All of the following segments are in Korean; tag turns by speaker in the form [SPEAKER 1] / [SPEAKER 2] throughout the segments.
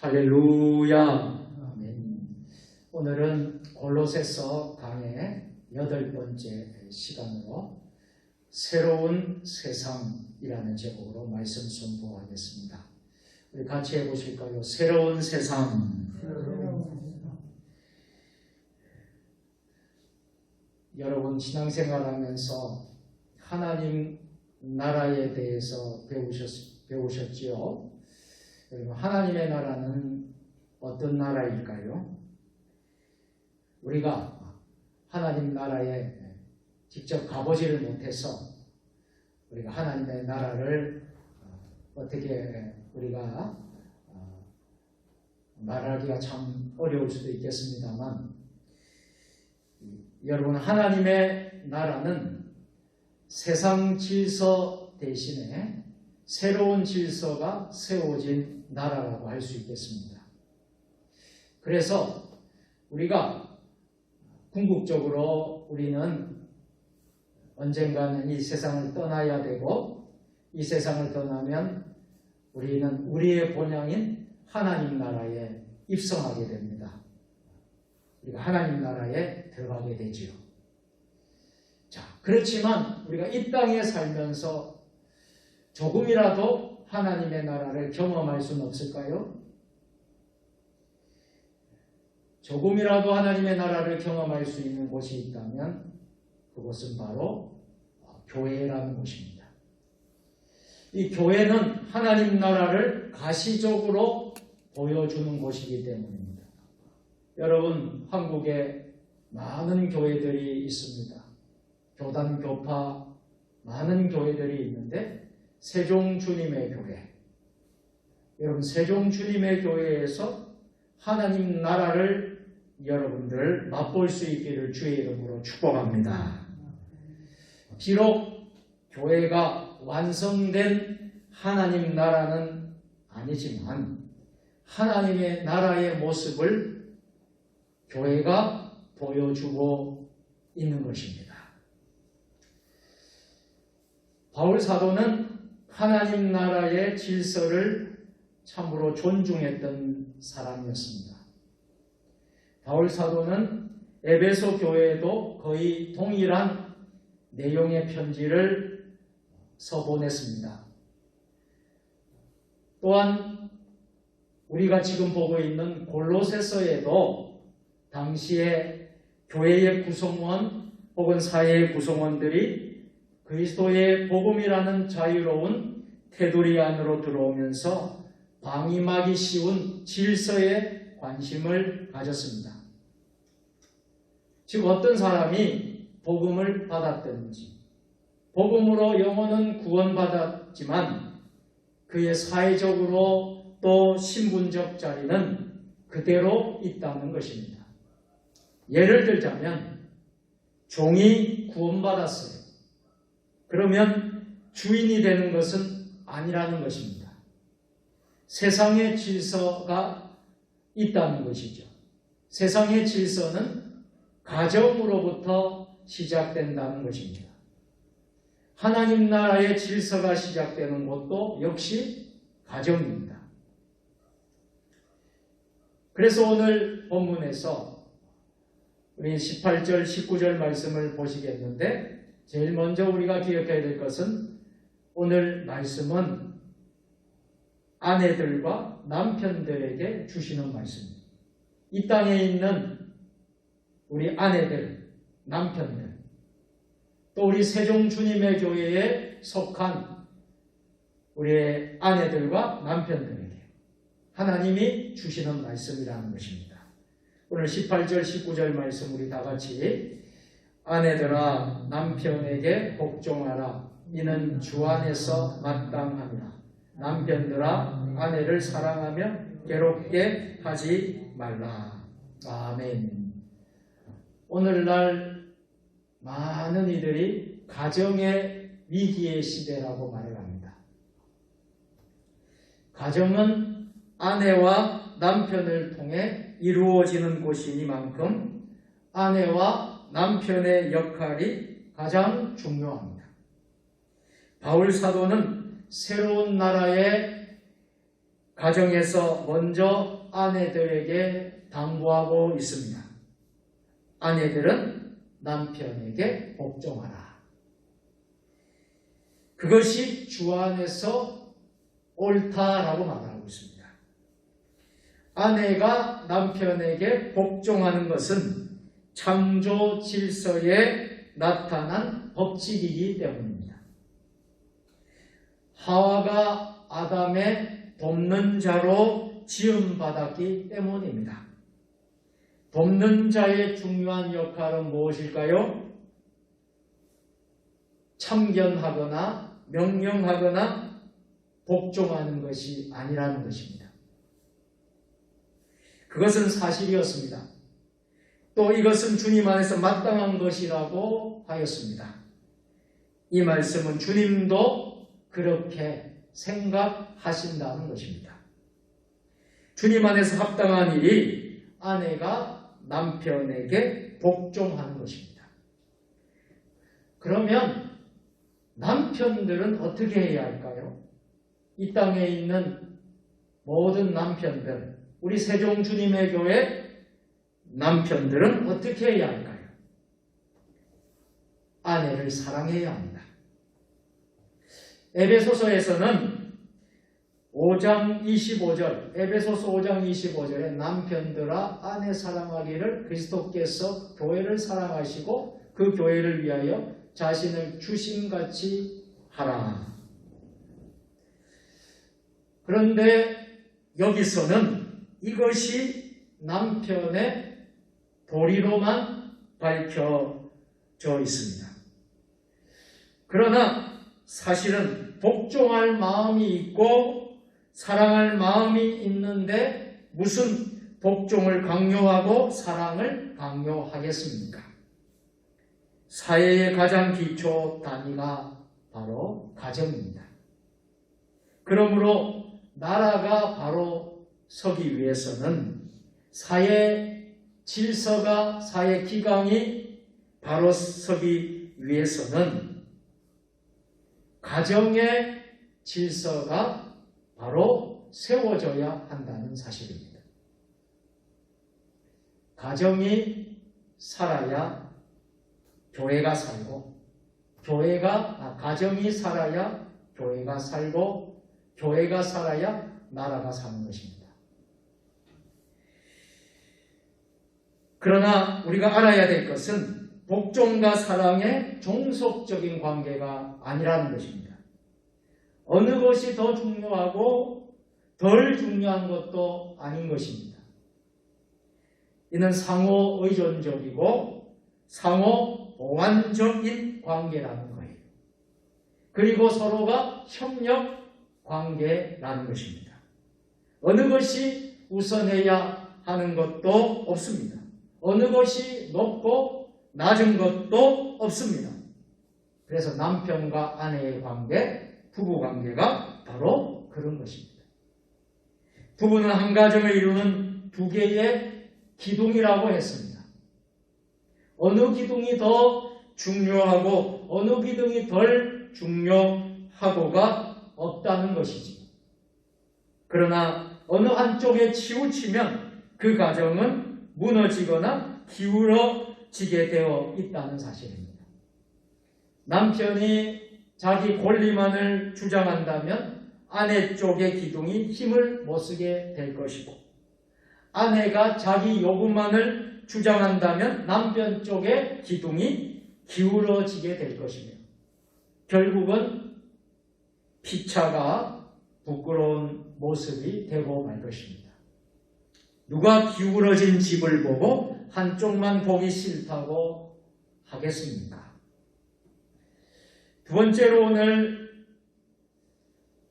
[SPEAKER 1] 할렐루야. 아멘. 오늘은 골로새서 강의 8번째 시간으로 새로운 세상이라는 제목으로 말씀 선포하겠습니다. 우리 같이 해보실까요? 새로운 세상. 여러분 신앙생활하면서 하나님 나라에 대해서 배우셨지요? 여러분 하나님의 나라는 어떤 나라일까요? 우리가 하나님 나라에 직접 가보지를 못해서 우리가 하나님의 나라를 어떻게 우리가 말하기가 참 어려울 수도 있겠습니다만, 여러분 하나님의 나라는 세상 질서 대신에 새로운 질서가 세워진 나라라고 할 수 있겠습니다. 그래서 우리가 궁극적으로 우리는 언젠가는 이 세상을 떠나야 되고, 이 세상을 떠나면 우리는 우리의 본향인 하나님 나라에 입성하게 됩니다. 우리가 하나님 나라에 들어가게 되지요. 자, 그렇지만 우리가 이 땅에 살면서 조금이라도 하나님의 나라를 경험할 수는 없을까요? 조금이라도 하나님의 나라를 경험할 수 있는 곳이 있다면 그곳은 바로 교회라는 곳입니다. 이 교회는 하나님 나라를 가시적으로 보여주는 곳이기 때문입니다. 여러분, 한국에 많은 교회들이 있습니다. 교단, 교파, 많은 교회들이 있는데 세종 주님의 교회, 여러분 세종 주님의 교회에서 하나님 나라를 여러분들 맛볼 수 있기를 주의 이름으로 축복합니다. 비록 교회가 완성된 하나님 나라는 아니지만 하나님의 나라의 모습을 교회가 보여주고 있는 것입니다. 바울 사도는 하나님 나라의 질서를 참으로 존중했던 사람이었습니다. 바울 사도는 에베소 교회에도 거의 동일한 내용의 편지를 써보냈습니다. 또한 우리가 지금 보고 있는 골로새서에도 당시에 교회의 구성원 혹은 사회의 구성원들이 그리스도의 복음이라는 자유로운 테두리 안으로 들어오면서 방임하기 쉬운 질서에 관심을 가졌습니다. 즉 어떤 사람이 복음을 받았든지 복음으로 영혼은 구원받았지만 그의 사회적으로 또 신분적 자리는 그대로 있다는 것입니다. 예를 들자면 종이 구원받았어요. 그러면 주인이 되는 것은 아니라는 것입니다. 세상의 질서가 있다는 것이죠. 세상의 질서는 가정으로부터 시작된다는 것입니다. 하나님 나라의 질서가 시작되는 곳도 역시 가정입니다. 그래서 오늘 본문에서 우리 18절, 19절 말씀을 보시겠는데, 제일 먼저 우리가 기억해야 될 것은 오늘 말씀은 아내들과 남편들에게 주시는 말씀입니다. 이 땅에 있는 우리 아내들, 남편들, 또 우리 세종 주님의 교회에 속한 우리의 아내들과 남편들에게 하나님이 주시는 말씀이라는 것입니다. 오늘 18절, 19절 말씀 우리 다 같이 아내들아 남편에게 복종하라. 이는 주 안에서 마땅하니라. 남편들아 아내를 사랑하며 괴롭게 하지 말라. 아멘. 오늘날 많은 이들이 가정의 위기의 시대라고 말을 합니다. 가정은 아내와 남편을 통해 이루어지는 곳이니만큼 아내와 남편의 역할이 가장 중요합니다. 바울 사도는 새로운 나라의 가정에서 먼저 아내들에게 당부하고 있습니다. 아내들은 남편에게 복종하라. 그것이 주 안에서 옳다라고 말하고 있습니다. 아내가 남편에게 복종하는 것은 창조 질서에 나타난 법칙이기 때문입니다. 하와가 아담의 돕는 자로 지음받았기 때문입니다. 돕는 자의 중요한 역할은 무엇일까요? 참견하거나 명령하거나 복종하는 것이 아니라는 것입니다. 그것은 사실이었습니다. 또 이것은 주님 안에서 마땅한 것이라고 하였습니다. 이 말씀은 주님도 그렇게 생각하신다는 것입니다. 주님 안에서 합당한 일이 아내가 남편에게 복종하는 것입니다. 그러면 남편들은 어떻게 해야 할까요? 이 땅에 있는 모든 남편들, 우리 세종 주님의 교회 남편들은 어떻게 해야 할까요? 아내를 사랑해야 합니다. 에베소서에서는 5장 25절, 에베소서 5장 25절에 남편들아 아내 사랑하기를 그리스도께서 교회를 사랑하시고 그 교회를 위하여 자신을 주심같이 하라. 그런데 여기서는 이것이 남편의 도리로만 밝혀져 있습니다. 그러나 사실은 복종할 마음이 있고 사랑할 마음이 있는데 무슨 복종을 강요하고 사랑을 강요하겠습니까? 사회의 가장 기초 단위가 바로 가정입니다. 그러므로 나라가 바로 서기 위해서는 사회 질서가, 사회 기강이 바로 서기 위해서는 가정의 질서가 바로 세워져야 한다는 사실입니다. 가정이 살아야 교회가 살고, 가정이 살아야 교회가 살고, 교회가 살아야 나라가 사는 것입니다. 그러나 우리가 알아야 될 것은 복종과 사랑의 종속적인 관계가 아니라는 것입니다. 어느 것이 더 중요하고 덜 중요한 것도 아닌 것입니다. 이는 상호 의존적이고 상호 보완적인 관계라는 거예요. 그리고 서로가 협력 관계라는 것입니다. 어느 것이 우선해야 하는 것도 없습니다. 어느 것이 높고 낮은 것도 없습니다. 그래서 남편과 아내의 관계, 부부 관계가 바로 그런 것입니다. 부부는 한 가정을 이루는 두 개의 기둥이라고 했습니다. 어느 기둥이 더 중요하고 어느 기둥이 덜 중요하고가 없다는 것이지. 그러나 어느 한쪽에 치우치면 그 가정은 무너지거나 기울어지게 되어 있다는 사실입니다. 남편이 자기 권리만을 주장한다면 아내 쪽의 기둥이 힘을 못 쓰게 될 것이고, 아내가 자기 요구만을 주장한다면 남편 쪽의 기둥이 기울어지게 될 것이며, 결국은 피차가 부끄러운 모습이 되고 말 것입니다. 누가 기울어진 집을 보고 한쪽만 보기 싫다고 하겠습니까? 두 번째로 오늘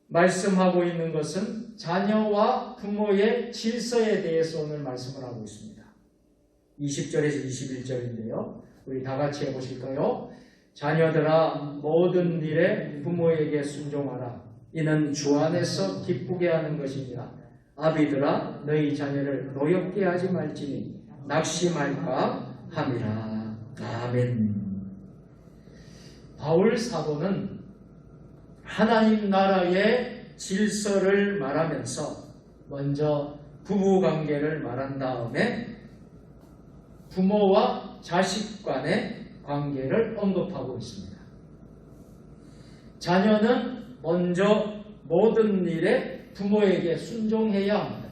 [SPEAKER 1] 말씀하고 있는 것은 자녀와 부모의 질서에 대해서 오늘 말씀을 하고 있습니다. 20절에서 21절인데요. 우리 다 같이 해보실까요? 자녀들아 모든 일에 부모에게 순종하라. 이는 주 안에서 기쁘게 하는 것이니라. 아비들아 너희 자녀를 노엽게 하지 말지니 낙심할까 함이라. 아멘. 바울 사도는 하나님 나라의 질서를 말하면서 먼저 부부 관계를 말한 다음에 부모와 자식 간의 관계를 언급하고 있습니다. 자녀는 먼저 모든 일에 부모에게 순종해야 합니다.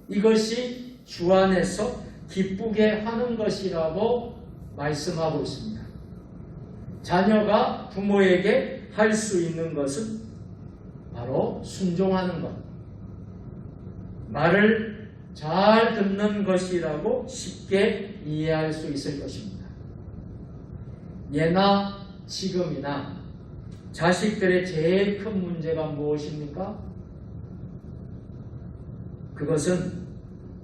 [SPEAKER 1] 이것이 주 안에서 기쁘게 하는 것이라고 말씀하고 있습니다. 자녀가 부모에게 할 수 있는 것은 바로 순종하는 것, 말을 잘 듣는 것이라고 쉽게 이해할 수 있을 것입니다. 예나 지금이나 자식들의 제일 큰 문제가 무엇입니까? 그것은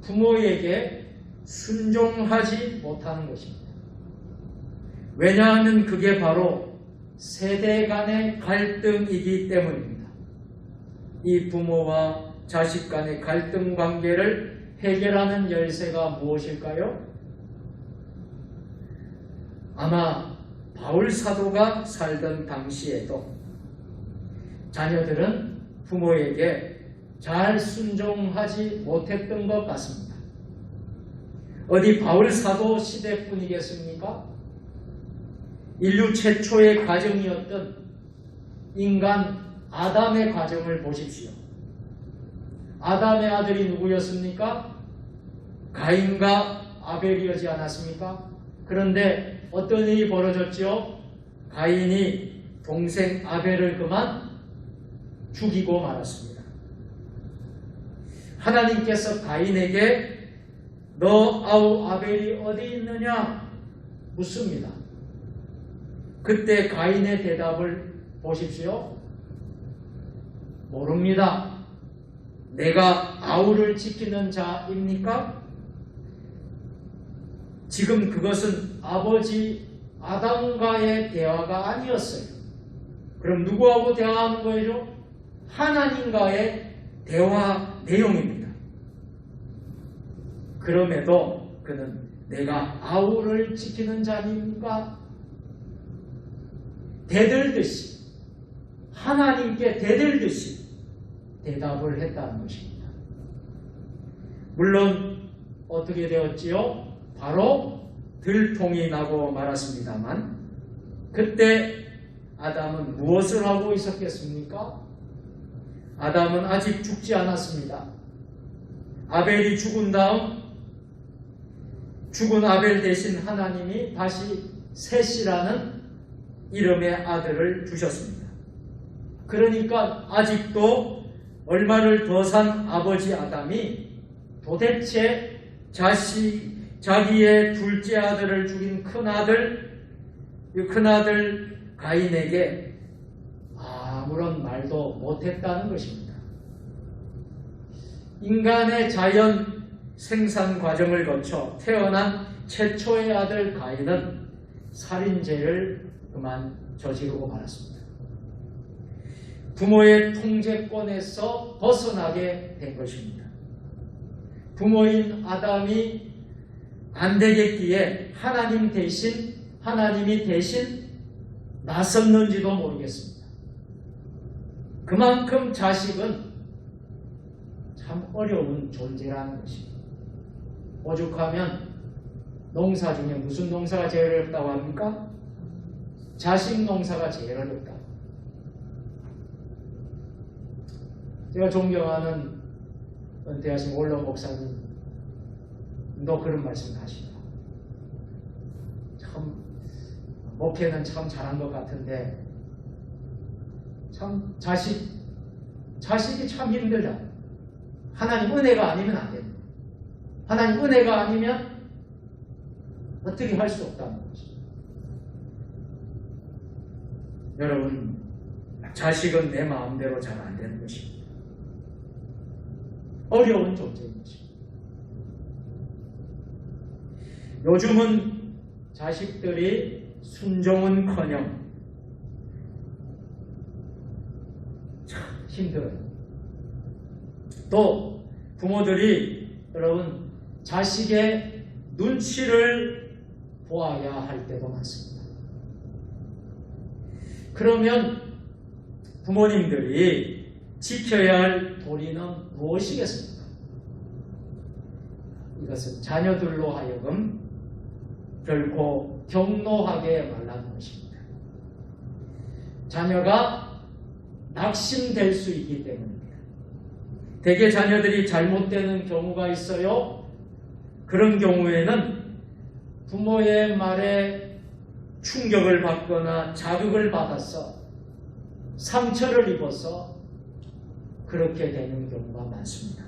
[SPEAKER 1] 부모에게 순종하지 못하는 것입니다. 왜냐하면 그게 바로 세대 간의 갈등이기 때문입니다. 이 부모와 자식 간의 갈등 관계를 해결하는 열쇠가 무엇일까요? 아마 바울 사도가 살던 당시에도 자녀들은 부모에게 잘 순종하지 못했던 것 같습니다. 어디 바울 사도 시대뿐이겠습니까? 인류 최초의 가정이었던 인간 아담의 가정을 보십시오. 아담의 아들이 누구였습니까? 가인과 아벨이었지 않았습니까? 그런데 어떤 일이 벌어졌죠? 가인이 동생 아벨을 그만 죽이고 말았습니다. 하나님께서 가인에게 너 아우 아벨이 어디 있느냐 묻습니다. 그때 가인의 대답을 보십시오. 모릅니다. 내가 아우를 지키는 자입니까? 지금 그것은 아버지 아담과의 대화가 아니었어요. 그럼 누구하고 대화하는 거예요? 하나님과의 대화 내용입니다. 그럼에도 그는 내가 아우를 지키는 자입니까? 대들듯이 하나님께 대들듯이 대답을 했다는 것입니다. 물론 어떻게 되었지요? 바로 들통이 나고 말았습니다만 그때 아담은 무엇을 하고 있었겠습니까? 아담은 아직 죽지 않았습니다. 아벨이 죽은 다음 죽은 아벨 대신 하나님이 다시 셋이라는 이름의 아들을 주셨습니다. 그러니까 아직도 얼마를 더 산 아버지 아담이 도대체 자기의 둘째 아들을 죽인 큰아들 가인에게 아무런 말도 못했다는 것입니다. 인간의 자연 생산 과정을 거쳐 태어난 최초의 아들 가인은 살인죄를 그만 저지르고 말았습니다. 부모의 통제권에서 벗어나게 된 것입니다. 부모인 아담이 안 되겠기에 하나님이 대신 나섰는지도 모르겠습니다. 그만큼 자식은 참 어려운 존재라는 것입니다. 오죽하면 농사 중에 무슨 농사가 제일 어렵다고 합니까? 자식 농사가 제일 어렵다. 제가 존경하는 은퇴하신 원로 목사님도 그런 말씀 하시더라고요. 참 목회는 참 잘한 것 같은데 참 자식이 참 힘들다. 하나님 은혜가 아니면 안 됩니다. 하나님 은혜가 아니면 어떻게 할 수 없다는 거지. 여러분, 자식은 내 마음대로 잘 안 되는 것입니다. 어려운 존재인 것입니다. 요즘은 자식들이 순종은커녕 참 힘들어요. 또 부모들이 여러분 자식의 눈치를 보아야 할 때도 많습니다. 그러면 부모님들이 지켜야 할 도리는 무엇이겠습니까? 이것은 자녀들로 하여금 결코 경노하게 말하는 것입니다. 자녀가 낙심될 수 있기 때문입니다. 대개 자녀들이 잘못되는 경우가 있어요. 그런 경우에는 부모의 말에 충격을 받거나 자극을 받아서 상처를 입어서 그렇게 되는 경우가 많습니다.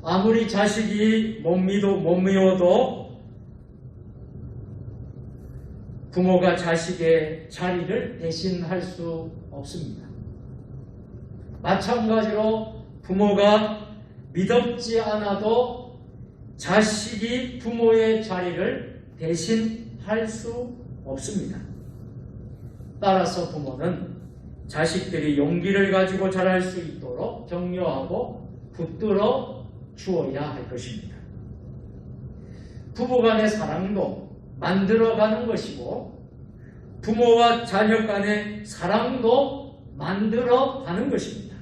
[SPEAKER 1] 아무리 자식이 못 미워도 부모가 자식의 자리를 대신할 수 없습니다. 마찬가지로 부모가 믿음지 않아도 자식이 부모의 자리를 대신할 수 없습니다. 따라서 부모는 자식들이 용기를 가지고 자랄 수 있도록 격려하고 붙들어 주어야 할 것입니다. 부부간의 사랑도 만들어가는 것이고 부모와 자녀 간의 사랑도 만들어가는 것입니다.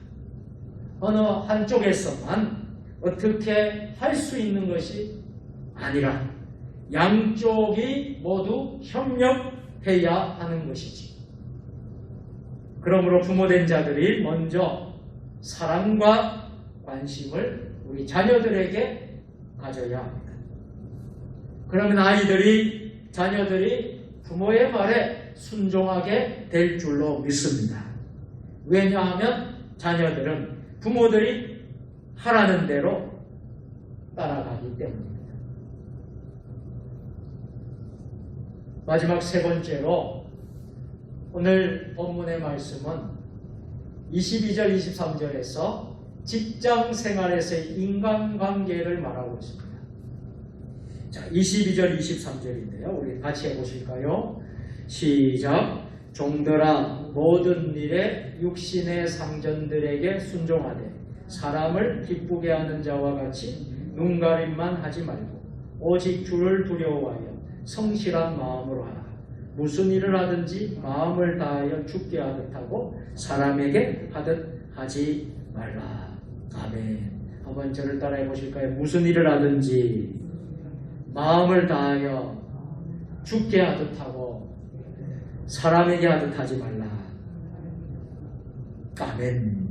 [SPEAKER 1] 어느 한쪽에서만 어떻게 할 수 있는 것이 아니라 양쪽이 모두 협력해야 하는 것이지. 그러므로 부모된 자들이 먼저 사랑과 관심을 우리 자녀들에게 가져야 합니다. 그러면 자녀들이 부모의 말에 순종하게 될 줄로 믿습니다. 왜냐하면 자녀들은 부모들이 하라는 대로 따라가기 때문입니다. 마지막 세 번째로 오늘 본문의 말씀은 22절, 23절에서 직장 생활에서의 인간관계를 말하고 있습니다. 자, 22절, 23절인데요. 우리 같이 해보실까요? 시작. 종들아 모든 일에 육신의 상전들에게 순종하되 사람을 기쁘게 하는 자와 같이 눈가림만 하지 말고 오직 주를 두려워하여 성실한 마음으로 하라. 무슨 일을 하든지 마음을 다하여 주께 하듯 하고 사람에게 하듯 하지 말라. 아멘. 한번 저를 따라해 보실까요? 무슨 일을 하든지 마음을 다하여 주께 하듯 하고 사람에게 하듯 하지 말라. 아멘.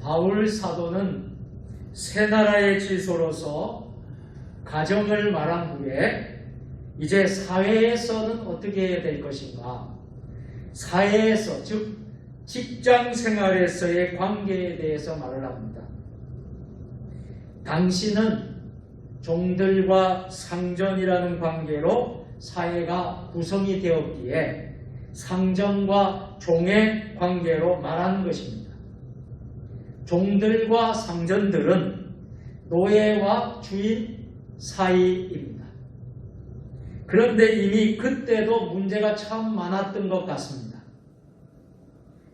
[SPEAKER 1] 바울 사도는 새 나라의 질서로서 가정을 말한 후에 이제 사회에서는 어떻게 해야 될 것인가? 사회에서, 즉 직장 생활에서의 관계에 대해서 말을 합니다. 당신은 종들과 상전이라는 관계로 사회가 구성이 되었기에 상전과 종의 관계로 말하는 것입니다. 종들과 상전들은 노예와 주인 사이입니다. 그런데 이미 그때도 문제가 참 많았던 것 같습니다.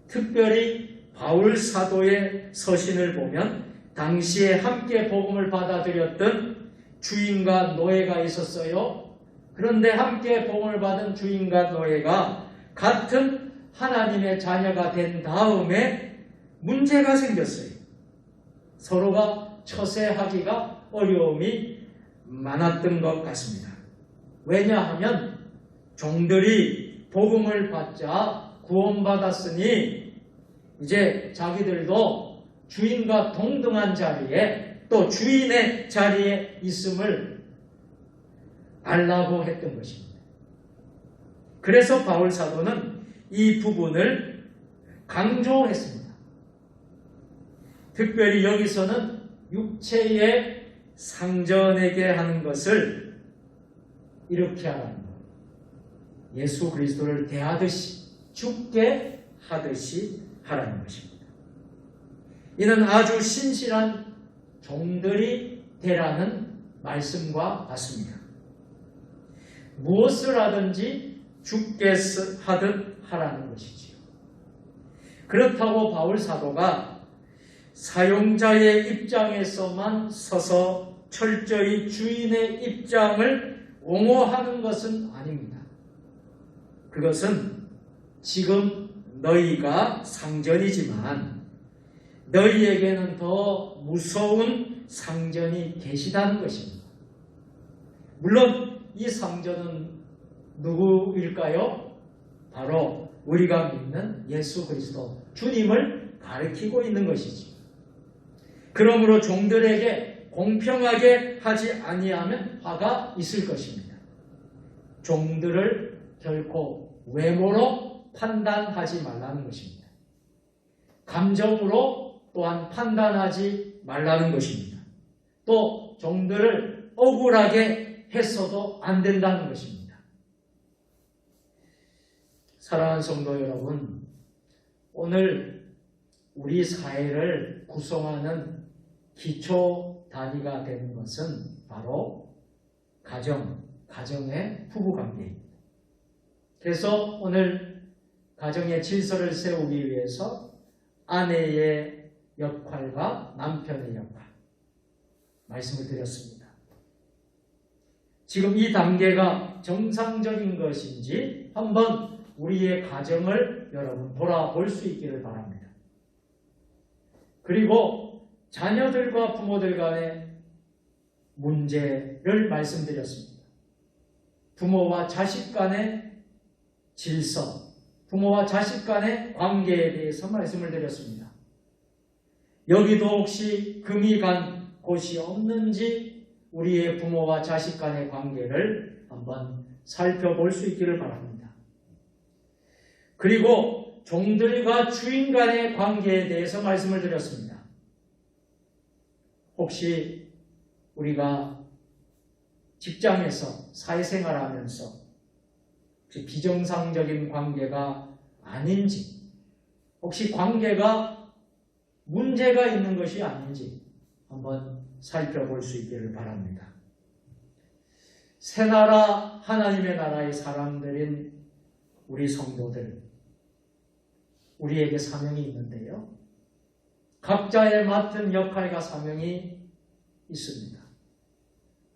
[SPEAKER 1] 특별히 바울 사도의 서신을 보면 당시에 함께 복음을 받아들였던 주인과 노예가 있었어요. 그런데 함께 복음을 받은 주인과 노예가 같은 하나님의 자녀가 된 다음에 문제가 생겼어요. 서로가 처세하기가 어려움이 많았던 것 같습니다. 왜냐하면 종들이 복음을 받자 구원받았으니 이제 자기들도 주인과 동등한 자리에 또 주인의 자리에 있음을 알라고 했던 것입니다. 그래서 바울 사도는 이 부분을 강조했습니다. 특별히 여기서는 육체의 상전에게 하는 것을 이렇게 하라는 것. 예수 그리스도를 대하듯이 죽게 하듯이 하라는 것입니다. 이는 아주 신실한 종들이 되라는 말씀과 같습니다. 무엇을 하든지 죽게 하듯 하라는 것이지요. 그렇다고 바울 사도가 사용자의 입장에서만 서서 철저히 주인의 입장을 옹호하는 것은 아닙니다. 그것은 지금 너희가 상전이지만 너희에게는 더 무서운 상전이 계시다는 것입니다. 물론 이 상전은 누구일까요? 바로 우리가 믿는 예수 그리스도 주님을 가리키고 있는 것이지. 그러므로 종들에게 공평하게 하지 아니하면 화가 있을 것입니다. 종들을 결코 외모로 판단하지 말라는 것입니다. 감정으로 또한 판단하지 말라는 것입니다. 또 종들을 억울하게 했어도 안 된다는 것입니다. 사랑하는 성도 여러분, 오늘 우리 사회를 구성하는 기초 단위가 되는 것은 바로 가정의 부부관계입니다. 그래서 오늘 가정의 질서를 세우기 위해서 아내의 역할과 남편의 역할 말씀을 드렸습니다. 지금 이 단계가 정상적인 것인지 한번 우리의 가정을 여러분 돌아볼 수 있기를 바랍니다. 그리고 자녀들과 부모들 간의 문제를 말씀드렸습니다. 부모와 자식 간의 질서, 부모와 자식 간의 관계에 대해서 말씀을 드렸습니다. 여기도 혹시 금이 간 곳이 없는지 우리의 부모와 자식 간의 관계를 한번 살펴볼 수 있기를 바랍니다. 그리고 종들과 주인 간의 관계에 대해서 말씀을 드렸습니다. 혹시 우리가 직장에서 사회생활하면서 비정상적인 관계가 아닌지, 혹시 관계가 문제가 있는 것이 아닌지 한번 살펴볼 수 있기를 바랍니다. 새나라 하나님의 나라의 사람들인 우리 성도들, 우리에게 사명이 있는데요. 각자의 맡은 역할과 사명이 있습니다.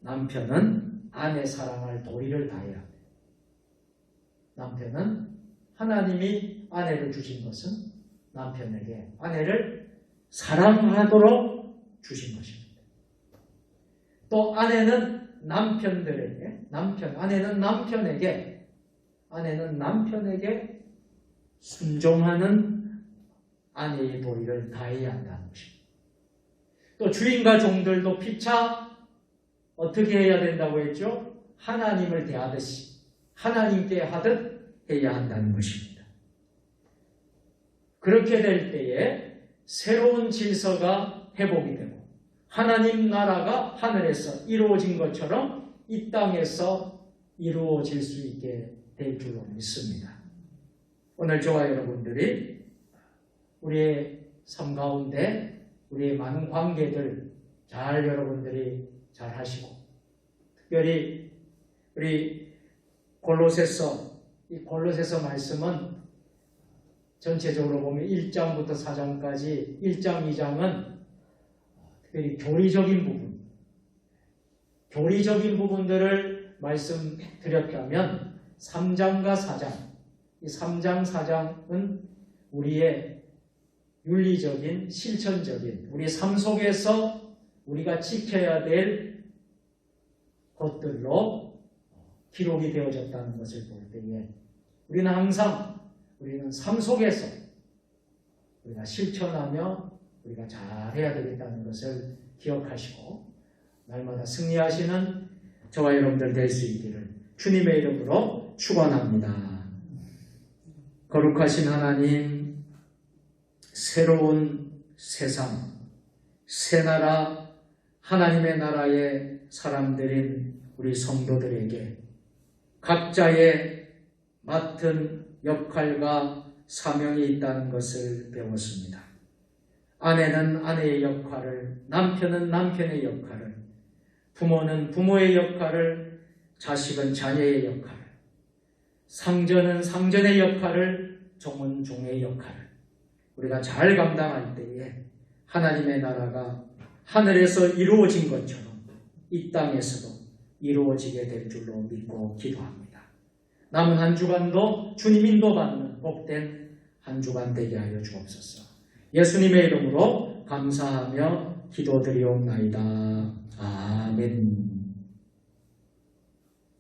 [SPEAKER 1] 남편은 아내 사랑할 도리를 다해야 합니다. 남편은 하나님이 아내를 주신 것은 남편에게 아내를 사랑하도록 주신 것입니다. 또 아내는 남편에게 순종하는 아내의 도리를 다해야 한다는 것입니다. 또 주인과 종들도 피차 어떻게 해야 된다고 했죠? 하나님을 대하듯이 하나님께 하듯 해야 한다는 것입니다. 그렇게 될 때에 새로운 질서가 회복이 되고 하나님 나라가 하늘에서 이루어진 것처럼 이 땅에서 이루어질 수 있게 될 줄로 믿습니다. 오늘 저와 여러분들이 우리의 삶 가운데 우리의 많은 관계들 잘 여러분들이 잘 하시고, 특별히 우리 이 골로새서 말씀은 전체적으로 보면 1장부터 4장까지 1장, 2장은 특별히 교리적인 부분들을 말씀드렸다면 3장과 4장, 이 3장, 4장은 우리의 윤리적인, 실천적인 우리 삶 속에서 우리가 지켜야 될 것들로 기록이 되어졌다는 것을 볼 때에 우리는 삶 속에서 우리가 실천하며 우리가 잘해야 되겠다는 것을 기억하시고 날마다 승리하시는 저와 여러분들 될 수 있기를 주님의 이름으로 축원합니다. 거룩하신 하나님, 새로운 세상, 새 나라, 하나님의 나라의 사람들인 우리 성도들에게 각자의 맡은 역할과 사명이 있다는 것을 배웠습니다. 아내는 아내의 역할을, 남편은 남편의 역할을, 부모는 부모의 역할을, 자식은 자녀의 역할을, 상전은 상전의 역할을, 종은 종의 역할을 우리가 잘 감당할 때에 하나님의 나라가 하늘에서 이루어진 것처럼 이 땅에서도 이루어지게 될 줄로 믿고 기도합니다. 남은 한 주간도 주님 인도받는 복된 한 주간 되게 하여 주옵소서. 예수님의 이름으로 감사하며 기도드리옵나이다. 아멘.